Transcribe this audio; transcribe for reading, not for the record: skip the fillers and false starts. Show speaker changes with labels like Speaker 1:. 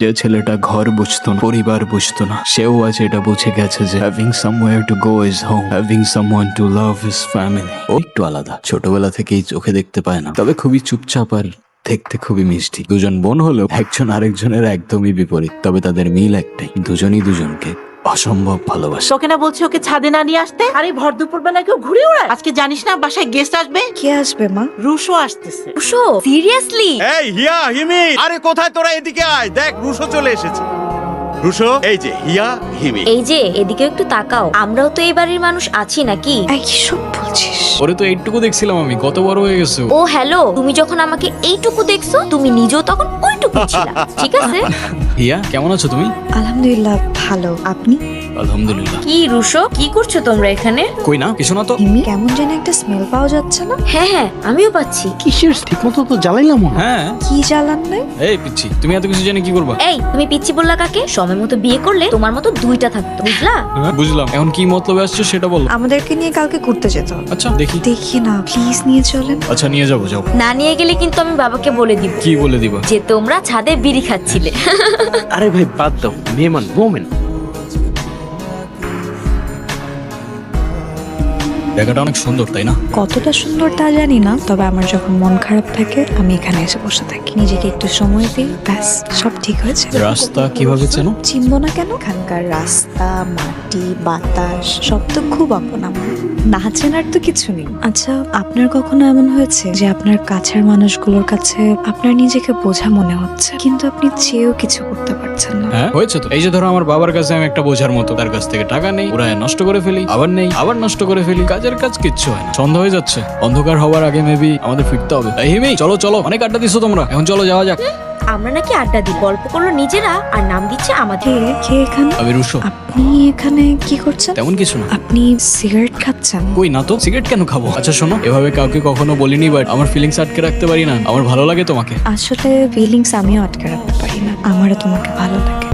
Speaker 1: যে ছেলেটা ঘর বুঝতো না, পরিবার বুঝতো না, সেও আজ এটা বুঝে গেছে যে having somewhere to go is home, having someone to love is family. ও একটু আলাদা, ছোটবেলা থেকেই চোখে দেখতে পায় না, তবে খুবই চুপচাপ আর দেখতে খুবই মিষ্টি। দুজন বোন হলেও একজন আরেকজনের একদমই বিপরীত, তবে তাদের মিল একটাই, দুজনই দুজনকে অসম্ভব ভালোবাসে।
Speaker 2: তোকে না বলছি ওকে ছাদে না নিয়ে আসতে? আরে ভর দুপুর বেলা কেউ ঘুরে ওড়ায়? আজকে জানিস না বাসায় গেস্ট আসবে?
Speaker 3: কে আসবে মা?
Speaker 2: রুশো আসতেছে।
Speaker 3: রুশো, সিরিয়াসলি?
Speaker 4: এই হিয়া, হিমি, আরে কোথায় তোরা? এদিকে আয়, দেখ রুশো চলে এসেছে। রুশো, এই যে হিয়া, হিমি।
Speaker 5: এই যে এদিকে একটু তাকাও, আমরাও তো এই বাড়ির মানুষ আছি নাকি?
Speaker 3: এই কি সব বলছিস?
Speaker 6: ওরে তো এইটুকু দেখছিলাম আমি, কত বড় হয়ে গেছে ও।
Speaker 5: ও হ্যালো, তুমি যখন আমাকে এইটুকু দেখছো, তুমি নিজেও তখন ওইটুকু ছিলা, ঠিক আছে?
Speaker 6: হিয়া, কেমন আছো তুমি?
Speaker 3: আলহামদুলিল্লাহ ভালো, আপনি?
Speaker 6: আলহামদুলিল্লাহ।
Speaker 5: কি রুশো, কি করছো তোমরা এখানে?
Speaker 6: কই না, কিছু না তো।
Speaker 3: হিমি, কেমন যেন একটা স্মেল পাওয়া যাচ্ছে না?
Speaker 5: হ্যাঁ, আমিও পাচ্ছি।
Speaker 7: কিসের ঠিক মতো তো জ্বালাইলাম।
Speaker 6: হ্যাঁ।
Speaker 3: কি জ্বালান নাই?
Speaker 6: এই পিচ্ছি, তুমি এত কিছু জেনে কি করবা?
Speaker 5: এই তুমি পিচ্ছি বললা কাকে? সময় মতো বিয়ে করলে তোমার মতো দুইটা থাকতো, বুঝলা?
Speaker 6: হ্যাঁ, বুঝলাম। এখন কি মতলবে আসছো সেটা বলো।
Speaker 3: আমাদেরকে নিয়ে কালকে ঘুরতে যেতে হবে।
Speaker 6: আচ্ছা দেখি।
Speaker 3: দেখি না, প্লিজ নিয়ে চলেন।
Speaker 6: আচ্ছা নিয়ে যাবো, যাও।
Speaker 5: না নিয়ে গেলে কিন্তু আমি বাবাকে বলে দিব
Speaker 6: কি বলে দিবা?
Speaker 5: যে তোমরা ছাদে বিড়ি খাচ্ছিলে।
Speaker 7: আরে ভাই বাদ দাও, মেহমান মোমেন।
Speaker 6: জায়গাটা অনেক সুন্দর, তাই না?
Speaker 3: কতটা সুন্দর তা জানি না, তবে আমার যখন মন খারাপ থাকে আমি এখানে এসে বসে থাকি, নিজেকে একটু সময় দিই, ব্যাস সব ঠিক হয়েছে।
Speaker 6: রাস্তা কিভাবে চেনো?
Speaker 3: চিনবো না কেন? এখানকার রাস্তা, মাটি, বাতাস সব তো খুব আপন আমার, না চেনার তো কিছু নেই। আচ্ছা, আপনার কখনো এমন হয়েছে যে আপনার কাছের মানুষগুলোর কাছে আপনার নিজেকে বোঝা মনে হচ্ছে, কিন্তু আপনি চেয়েও কিছু করতে পারছেন না?
Speaker 6: হ্যাঁ হয়েছে তো। এই যে ধরো আমার বাবার কাছে আমি একটা বোঝার মতো, তার কাছ থেকে টাকা নেই, ওরা নষ্ট করে ফেলি, আবার নেই, আবার নষ্ট করে ফেলি, কাজের কাজ কিচ্ছু হয় না। সন্ধ্যা হয়ে যাচ্ছে, অন্ধকার হওয়ার আগে মেবি আমাদের ফিরতে হবে। এই হিমি, চলো চলো, অনেক আড্ডা দিছো তোমরা, এখন চলো যাওয়া যাক।
Speaker 5: আমরা নাকি আড্ডা দিই, গল্প করলো নিজেরা আর নাম দিচ্ছে আমাদের।
Speaker 3: কে এখানে?
Speaker 6: আমি রুশো।
Speaker 3: আপনি এখানে কি করছেন?
Speaker 6: তেমন কিছু না।
Speaker 3: আপনি সিগারেট খাচ্ছেন?
Speaker 6: কই না তো, সিগারেট কেন খাবো? আচ্ছা শোনো, এভাবে কাউকে কখনো বলিনি, বাট আমার ফিলিংস আটকে রাখতে পারি না। আমার ভালো লাগে তোমাকে।
Speaker 3: আসলে ফিলিংস আমিও আটকে রাখতে পারি না, আমারও তোমাকে ভালো লাগে।